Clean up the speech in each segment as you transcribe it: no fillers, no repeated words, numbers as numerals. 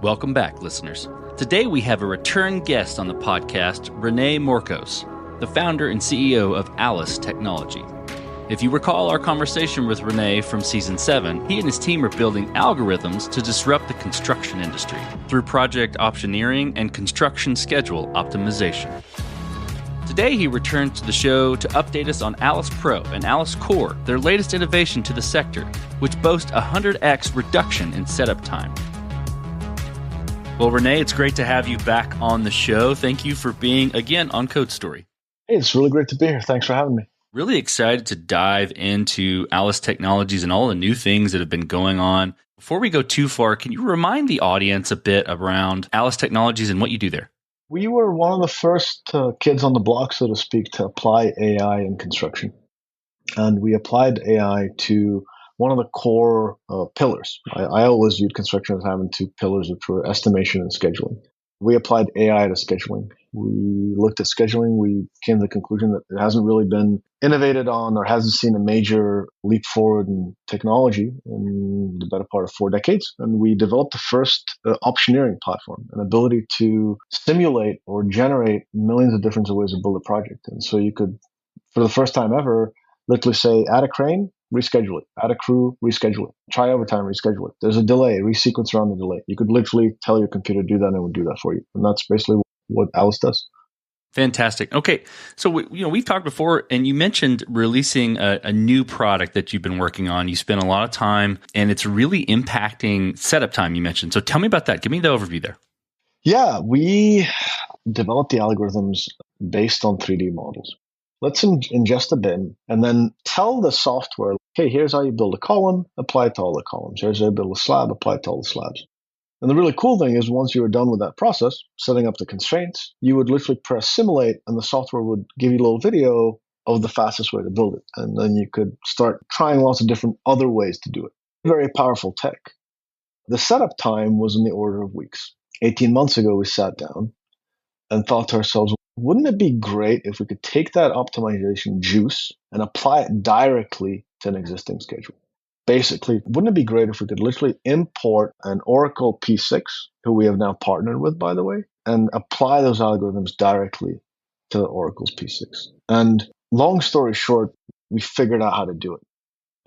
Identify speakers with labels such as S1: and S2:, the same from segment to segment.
S1: Welcome back, listeners. Today we have a return guest on the podcast, Rene Morkos, the founder and CEO of Alice Technology. If you recall our conversation with Rene from Season 7, he and his team are building algorithms to disrupt the construction industry through project optioneering and construction schedule optimization. Today he returns to the show to update us on Alice Pro and Alice Core, their latest innovation to the sector, which boast a 100x reduction in setup time. Well, Rene, it's great to have you back on the show. Thank you for being, again, on Code Story.
S2: Hey, it's really great to be here. Thanks for having me.
S1: Really excited to dive into Alice Technologies and all the new things that have been going on. Before we go too far, can you remind the audience a bit around Alice Technologies and what you do there?
S2: We were one of the first kids on the block, so to speak, to apply AI in construction. And we applied AI to one of the core pillars. I always viewed construction as having two pillars, which were estimation and scheduling. We applied AI to scheduling. We looked at scheduling. We came to the conclusion that it hasn't really been innovated on or hasn't seen a major leap forward in technology in the better part of 4 decades. And we developed the first optioneering platform, an ability to simulate or generate millions of different ways to build a project. And so you could, for the first time ever, literally say, add a crane, reschedule it. Add a crew, reschedule it. Try overtime, reschedule it. There's a delay, resequence around the delay. You could literally tell your computer to do that and it would do that for you. And that's basically what Alice does.
S1: Fantastic. Okay, so we've talked before, and you mentioned releasing a new product that you've been working on. You spent a lot of time, and it's really impacting setup time, you mentioned. So tell me about that. Give me the overview there.
S2: Yeah, we developed the algorithms based on 3D models. Let's ingest a bin and then tell the software, hey, here's how you build a column, apply it to all the columns. Here's how you build a slab, apply it to all the slabs. And the really cool thing is once you were done with that process, setting up the constraints, you would literally press simulate and the software would give you a little video of the fastest way to build it. And then you could start trying lots of different other ways to do it. Very powerful tech. The setup time was in the order of weeks. 18 months ago, we sat down and thought to ourselves, wouldn't it be great if we could take that optimization juice and apply it directly to an existing schedule? Basically, wouldn't it be great if we could literally import an Oracle P6, who we have now partnered with, by the way, and apply those algorithms directly to Oracle's P6? And long story short, we figured out how to do it.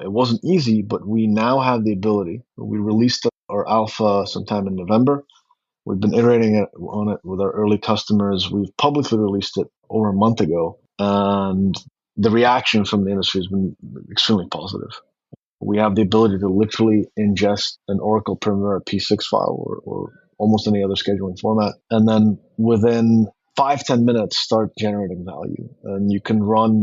S2: It wasn't easy, but we now have the ability. We released our alpha sometime in November. We've been iterating on it with our early customers. We've publicly released it over a month ago, and the reaction from the industry has been extremely positive. We have the ability to literally ingest an Oracle Primavera P6 file or almost any other scheduling format, and then within 5-10 minutes start generating value. And you can run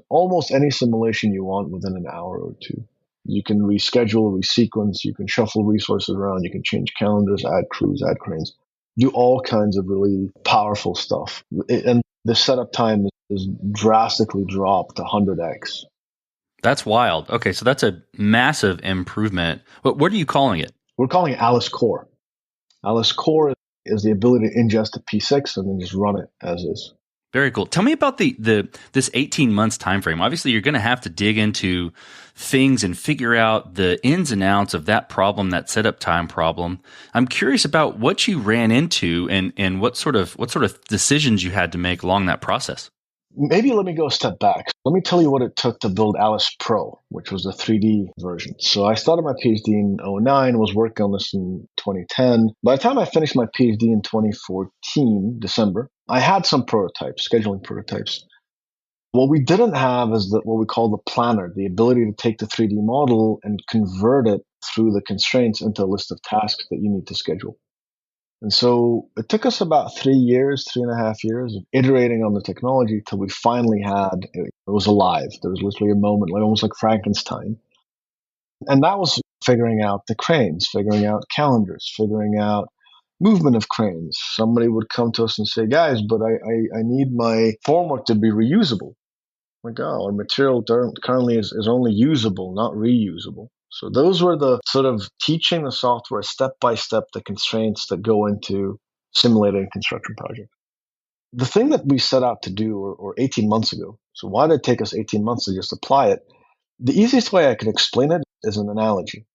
S2: almost any simulation you want within an hour or two. You can reschedule, resequence, you can shuffle resources around, you can change calendars, add crews, add cranes, do all kinds of really powerful stuff. And the setup time is drastically dropped to 100x.
S1: That's wild. Okay, so that's a massive improvement. What are you calling it?
S2: We're calling it Alice Core. Alice Core is the ability to ingest a P6 and then just run it as is.
S1: Very cool. Tell me about this 18 months time frame. Obviously, you're going to have to dig into things and figure out the ins and outs of that problem, that setup time problem. I'm curious about what you ran into and what sort of decisions you had to make along that process.
S2: Maybe let me go a step back. Let me tell you what it took to build Alice Pro, which was the 3D version. So I started my PhD in 2009, was working on this in 2010. By the time I finished my PhD in 2014, December, I had some prototypes, scheduling prototypes. What we didn't have is what we call the planner, the ability to take the 3D model and convert it through the constraints into a list of tasks that you need to schedule. And so it took us about 3 years, 3.5 years of iterating on the technology till we finally had, it was alive. There was literally a moment, almost like Frankenstein. And that was figuring out the cranes, figuring out calendars, figuring out movement of cranes. Somebody would come to us and say, guys, but I need my formwork to be reusable. Like, oh, our material currently is only usable, not reusable. So those were the sort of teaching the software step by step the constraints that go into simulating a construction project. The thing that we set out to do, or 18 months ago, so why did it take us 18 months to just apply it? The easiest way I could explain it is an analogy.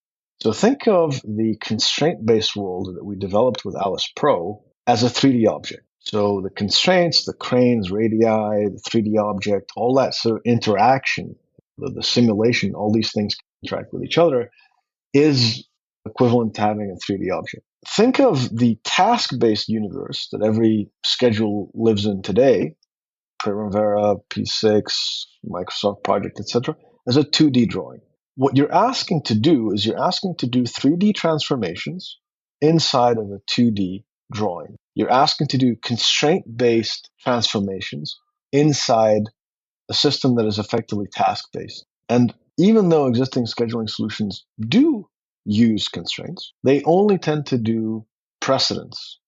S2: So think of the constraint-based world that we developed with Alice Pro as a 3D object. So the constraints, the cranes, radii, the 3D object, all that sort of interaction, the simulation, all these things interact with each other, is equivalent to having a 3D object. Think of the task-based universe that every schedule lives in today, Primavera, P6, Microsoft Project, etc., as a 2D drawing. What you're asking to do is you're asking to do 3D transformations inside of a 2D drawing. You're asking to do constraint-based transformations inside a system that is effectively task-based. And even though existing scheduling solutions do use constraints, they only tend to do precedence.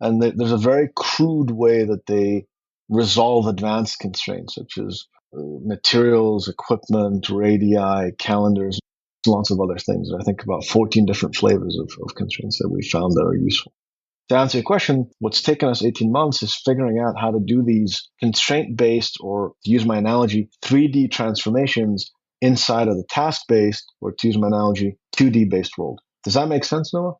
S2: And there's a very crude way that they resolve advanced constraints, such as materials, equipment, radii, calendars, lots of other things. I think about 14 different flavors of constraints that we found that are useful. To answer your question, what's taken us 18 months is figuring out how to do these constraint-based, or to use my analogy, 3D transformations inside of the task-based, or to use my analogy, 2D-based world. Does that make sense, Noah?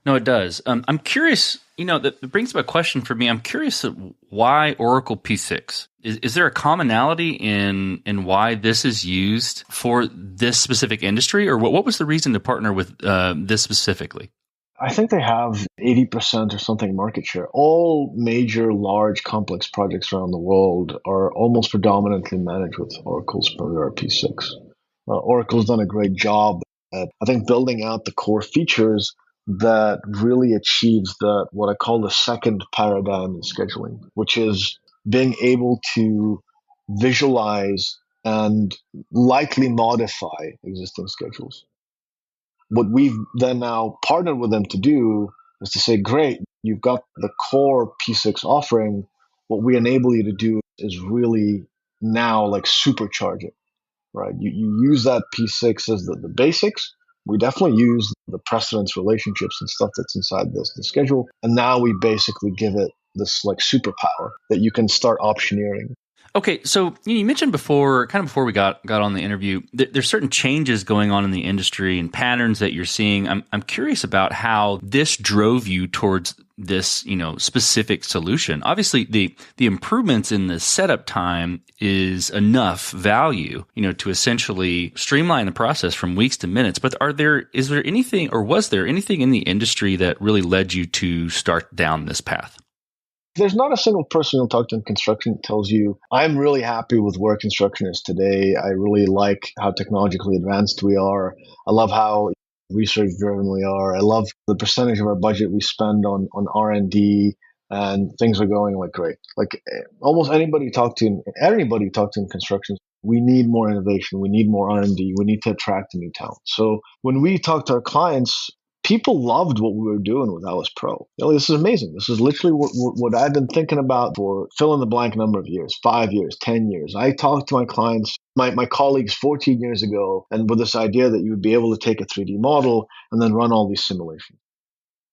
S1: No, it does. I'm curious, that brings up a question for me. I'm curious why Oracle P6? Is there a commonality in why this is used for this specific industry, or what was the reason to partner with this specifically?
S2: I think they have 80% or something market share. All major, large, complex projects around the world are almost predominantly managed with Oracle's Primavera P6. Oracle's done a great job at, I think, building out the core features that really achieves what I call the second paradigm in scheduling, which is being able to visualize and likely modify existing schedules. What we've then now partnered with them to do is to say, great, you've got the core P6 offering. What we enable you to do is really now like supercharge it, right? You use that P6 as the basics. We definitely use the precedence relationships and stuff that's inside the schedule. And now we basically give it this like superpower that you can start optioneering.
S1: Okay, so you mentioned before, kind of before we got on the interview, there's certain changes going on in the industry and patterns that you're seeing. I'm curious about how this drove you towards this, specific solution. Obviously, the improvements in the setup time is enough value, to essentially streamline the process from weeks to minutes. But is there anything, or was there anything in the industry that really led you to start down this path?
S2: There's not a single person you'll talk to in construction that tells you, I'm really happy with where construction is today. I really like how technologically advanced we are. I love how research driven we are. I love the percentage of our budget we spend on R&D, and things are going like great. Like almost anybody you talk to in construction, we need more innovation. We need more R&D. We need to attract new talent. So when we talk to our clients, people loved what we were doing with Alice Pro. This is amazing. This is literally what I've been thinking about for fill in the blank number of years, 5 years, 10 years. I talked to my clients, my colleagues 14 years ago, and with this idea that you would be able to take a 3D model and then run all these simulations.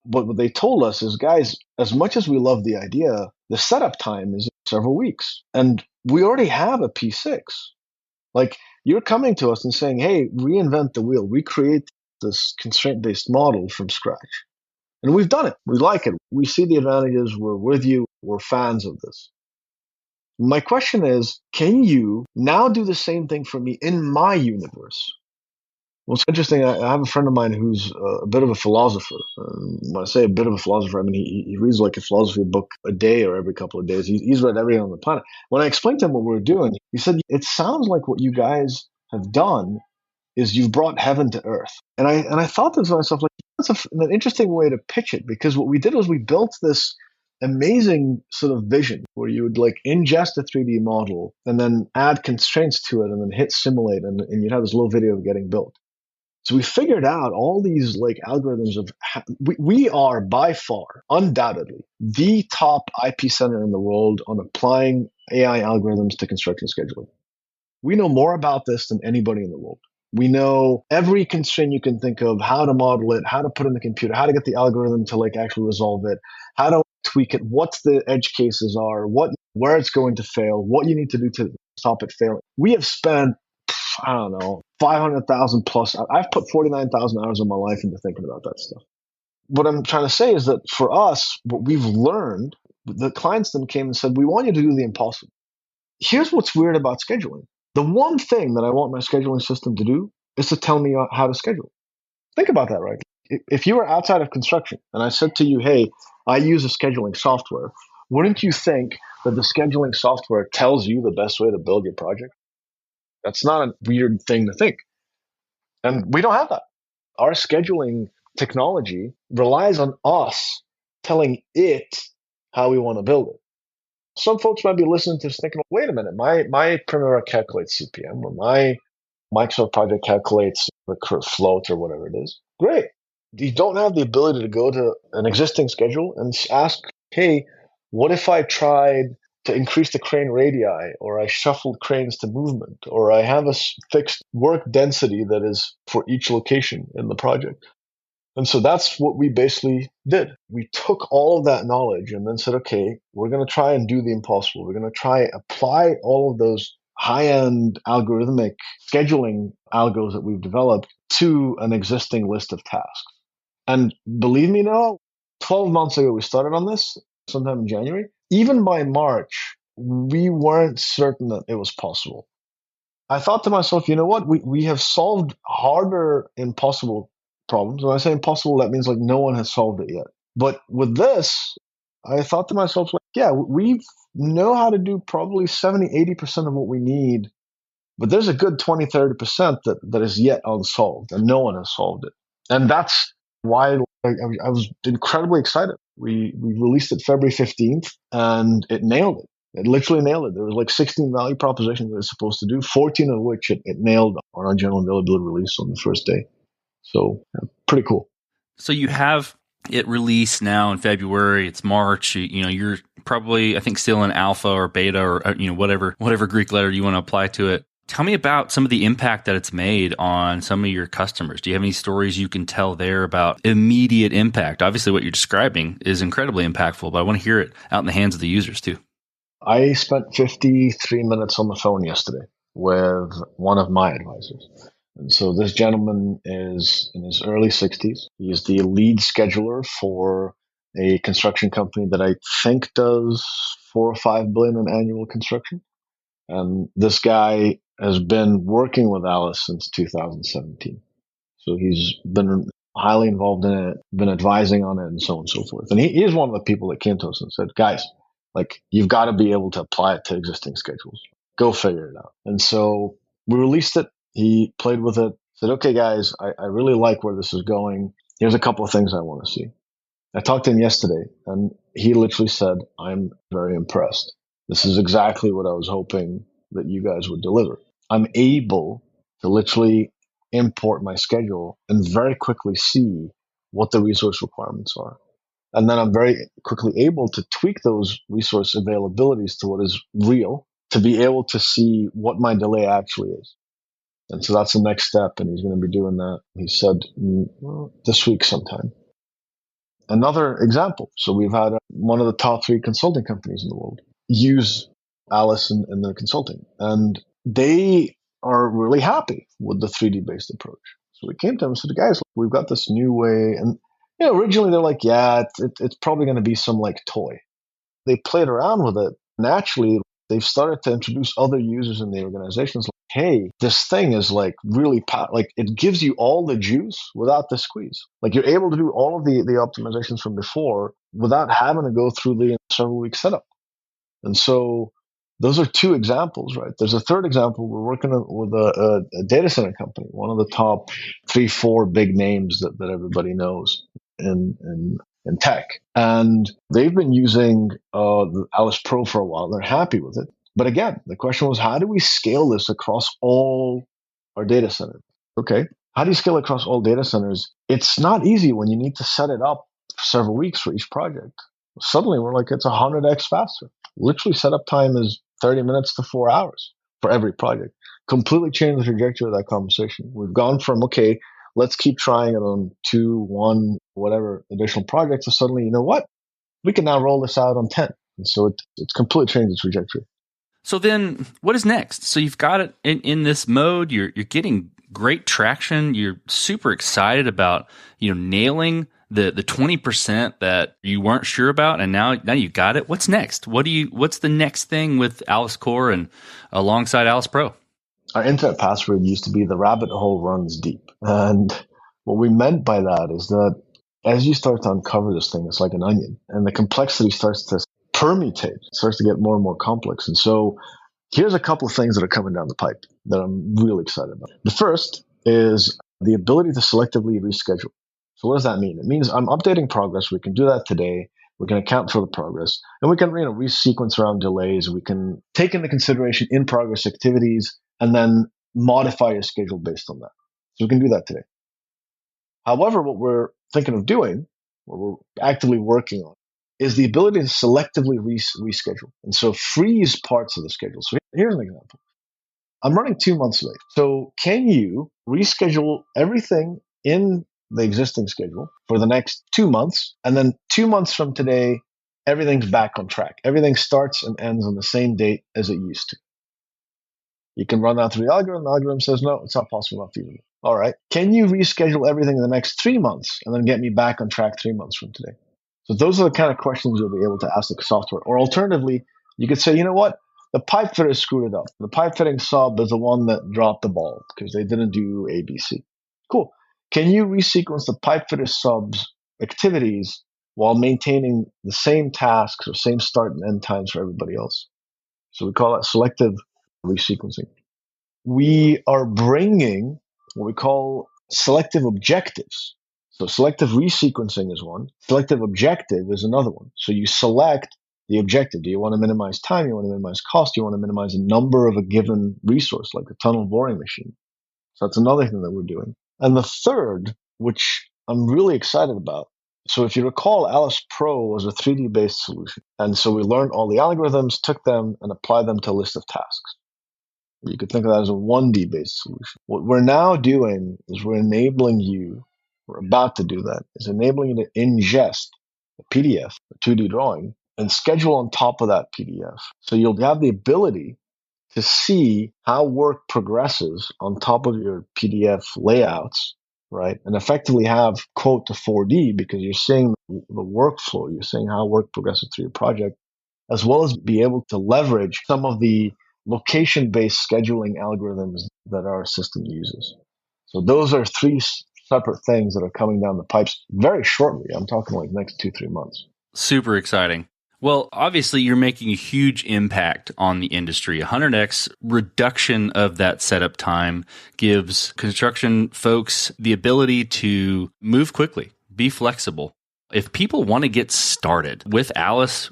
S2: But what they told us is, guys, as much as we love the idea, the setup time is several weeks. And we already have a P6. Like, you're coming to us and saying, hey, reinvent the wheel, recreate this constraint-based model from scratch. And we've done it. We like it. We see the advantages. We're with you. We're fans of this. My question is, can you now do the same thing for me in my universe? Well, it's interesting. I have a friend of mine who's a bit of a philosopher. When I say a bit of a philosopher, I mean he reads like a philosophy book a day or every couple of days. He's read everything on the planet. When I explained to him what we were doing, he said, it sounds like what you guys have done is you've brought heaven to earth. And I thought to myself, like, that's an interesting way to pitch it, because what we did was we built this amazing sort of vision where you would like ingest a 3D model and then add constraints to it and then hit simulate, and you'd have this little video of getting built. So we figured out all these like algorithms of we are by far, undoubtedly, the top IP center in the world on applying AI algorithms to construction scheduling. We know more about this than anybody in the world. We know every constraint you can think of, how to model it, how to put in the computer, how to get the algorithm to like actually resolve it, how to tweak it, what the edge cases are, where it's going to fail, what you need to do to stop it failing. We have spent I don't know, 500,000 plus. I've put 49,000 hours of my life into thinking about that stuff. What I'm trying to say is that for us, what we've learned, the clients then came and said, we want you to do the impossible. Here's what's weird about scheduling. The one thing that I want my scheduling system to do is to tell me how to schedule. Think about that, right? If you were outside of construction and I said to you, hey, I use a scheduling software, wouldn't you think that the scheduling software tells you the best way to build your project? That's not a weird thing to think. And we don't have that. Our scheduling technology relies on us telling it how we want to build it. Some folks might be listening to this thinking, wait a minute, my Primavera calculates CPM, or my Microsoft project calculates the float or whatever it is. Great. You don't have the ability to go to an existing schedule and ask, hey, what if I tried to increase the crane radii, or I shuffled cranes to movement, or I have a fixed work density that is for each location in the project? And so that's what we basically did. We took all of that knowledge and then said, okay, we're going to try and do the impossible. We're going to try apply all of those high-end algorithmic scheduling algos that we've developed to an existing list of tasks. And believe me now, 12 months ago, we started on this sometime in January. Even by March, we weren't certain that it was possible. I thought to myself, you know what? We have solved harder impossible problems. When I say impossible, that means like no one has solved it yet. But with this, I thought to myself, like, yeah, we know how to do probably 70, 80% of what we need. But there's a good 20, 30% that is yet unsolved, and no one has solved it. And that's why I was incredibly excited. We released it February 15th, and it nailed it. It literally nailed it. There was like 16 value propositions that it's supposed to do, 14 of which it nailed on our general availability release on the first day. So pretty cool.
S1: So you have it released now in February. It's March. You're probably, I think, still in alpha or beta or whatever Greek letter you want to apply to it. Tell me about some of the impact that it's made on some of your customers. Do you have any stories you can tell there about immediate impact? Obviously, what you're describing is incredibly impactful, but I want to hear it out in the hands of the users too.
S2: I spent 53 minutes on the phone yesterday with one of my advisors. And so this gentleman is in his early 60s. He is the lead scheduler for a construction company that I think does 4 or 5 billion in annual construction. And this guy has been working with Alice since 2017. So he's been highly involved in it, been advising on it, and so on and so forth. And he is one of the people that came to us and said, guys, like, you've got to be able to apply it to existing schedules. Go figure it out. And so we released it. He played with it, said, okay, guys, I really like where this is going. Here's a couple of things I want to see. I talked to him yesterday, and he literally said, I'm very impressed. This is exactly what I was hoping that you guys would deliver. I'm able to literally import my schedule and very quickly see what the resource requirements are. And then I'm very quickly able to tweak those resource availabilities to what is real to be able to see what my delay actually is. And so that's the next step. And he's going to be doing that. He said this week sometime. Another example. So we've had one of the top 3 consulting companies in the world use Alice in their consulting, and they are really happy with the 3D based approach. So we came to them and said, guys, we've got this new way. And originally they're like, yeah, it's probably going to be some like toy. They played around with it. Naturally, they've started to introduce other users in the organizations. Like, hey, this thing is like really like it gives you all the juice without the squeeze. Like you're able to do all of the optimizations from before without having to go through the several week setup. And so those are 2 examples, right? There's a third example. We're working with a data center company, one of the top 3, 4 big names that everybody knows in tech. And they've been using the Alice Pro for a while. They're happy with it. But again, the question was, how do we scale this across all our data centers? Okay. How do you scale across all data centers? It's not easy when you need to set it up for several weeks for each project. Suddenly we're like, it's 100x faster. Literally setup time is 30 minutes to 4 hours for every project. Completely changed the trajectory of that conversation. We've gone from, okay, let's keep trying it on 2, 1, whatever additional projects. So suddenly, you know what? We can now roll this out on 10. And so it's completely changed the trajectory.
S1: So then what is next? So you've got it in this mode, you're getting great traction. You're super excited about, nailing the 20% that you weren't sure about. And now you got it. What's next? What's the next thing with Alice Core and alongside Alice Pro?
S2: Our internet password used to be the rabbit hole runs deep. And what we meant by that is that as you start to uncover this thing, it's like an onion, and the complexity starts to permutate, starts to get more and more complex. And so here's a couple of things that are coming down the pipe that I'm really excited about. The first is the ability to selectively reschedule. So what does that mean? It means I'm updating progress. We can do that today. We can account for the progress, and we can resequence around delays. We can take into consideration in-progress activities and then modify your schedule based on that. So we can do that today. However, what we're thinking of doing, what we're actively working on, is the ability to selectively reschedule. And so freeze parts of the schedule. So here's an example. I'm running 2 months late. So can you reschedule everything in the existing schedule for the next 2 months? And then 2 months from today, everything's back on track. Everything starts and ends on the same date as it used to. You can run that through the algorithm. The algorithm says, no, it's not possible, not feasible. All right. Can you reschedule everything in the next 3 months and then get me back on track 3 months from today? So those are the kind of questions you'll be able to ask the software. Or alternatively, you could say, you know what? The pipe fitter screwed it up. The pipe fitting sub is the one that dropped the ball because they didn't do ABC. Cool. Can you resequence the pipe fitter sub's activities while maintaining the same tasks or same start and end times for everybody else? So we call that selective resequencing. We are bringing what we call selective objectives. So selective resequencing is one. Selective objective is another one. So you select the objective. Do you want to minimize time? You want to minimize cost? You want to minimize the number of a given resource, like a tunnel boring machine? So that's another thing that we're doing. And the third, which I'm really excited about. So if you recall, Alice Pro was a 3D-based solution. And so we learned all the algorithms, took them, and applied them to a list of tasks. You could think of that as a 1D-based solution. What we're now doing is we're about to do that, is enabling you to ingest a PDF, a 2D drawing, and schedule on top of that PDF. So you'll have the ability to see how work progresses on top of your PDF layouts, right? And effectively have quote to 4D because you're seeing the workflow, you're seeing how work progresses through your project, as well as be able to leverage some of the location-based scheduling algorithms that our system uses. So those are three separate things that are coming down the pipes very shortly. I'm talking like next 2-3 months.
S1: Super exciting. Well, obviously, you're making a huge impact on the industry. 100x reduction of that setup time gives construction folks the ability to move quickly, be flexible. If people want to get started with Alice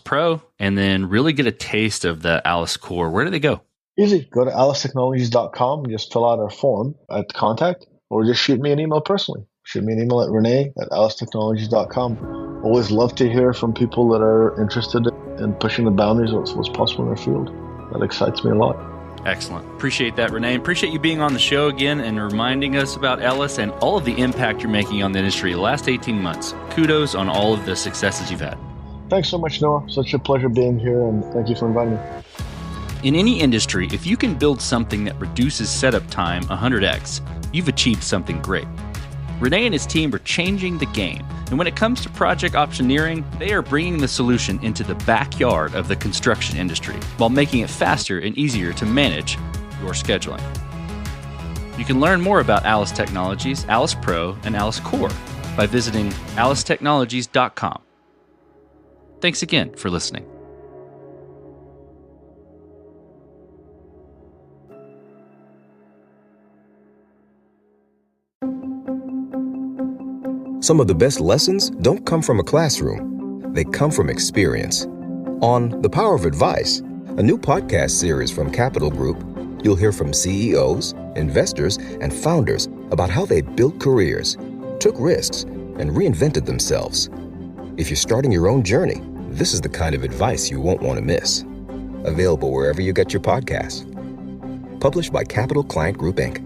S1: Pro, and then really get a taste of the Alice Core, where do they go?
S2: Easy. Go to alicetechnologies.com and just fill out our form at contact, or just shoot me an email personally. Shoot me an email at rene@alicetechnologies.com. Always love to hear from people that are interested in pushing the boundaries of what's possible in their field. That excites me a lot.
S1: Excellent. Appreciate that, Rene. Appreciate you being on the show again and reminding us about Alice and all of the impact you're making on the industry the last 18 months. Kudos on all of the successes you've had.
S2: Thanks so much, Noah. Such a pleasure being here, and thank you for inviting me.
S1: In any industry, if you can build something that reduces setup time 100x, you've achieved something great. Rene and his team are changing the game, and when it comes to project optioneering, they are bringing the solution into the backyard of the construction industry while making it faster and easier to manage your scheduling. You can learn more about Alice Technologies, Alice Pro, and Alice Core by visiting alicetechnologies.com. Thanks again for listening.
S3: Some of the best lessons don't come from a classroom. They come from experience. On The Power of Advice, a new podcast series from Capital Group, you'll hear from CEOs, investors, and founders about how they built careers, took risks, and reinvented themselves. If you're starting your own journey, this is the kind of advice you won't want to miss. Available wherever you get your podcasts. Published by Capital Client Group, Inc.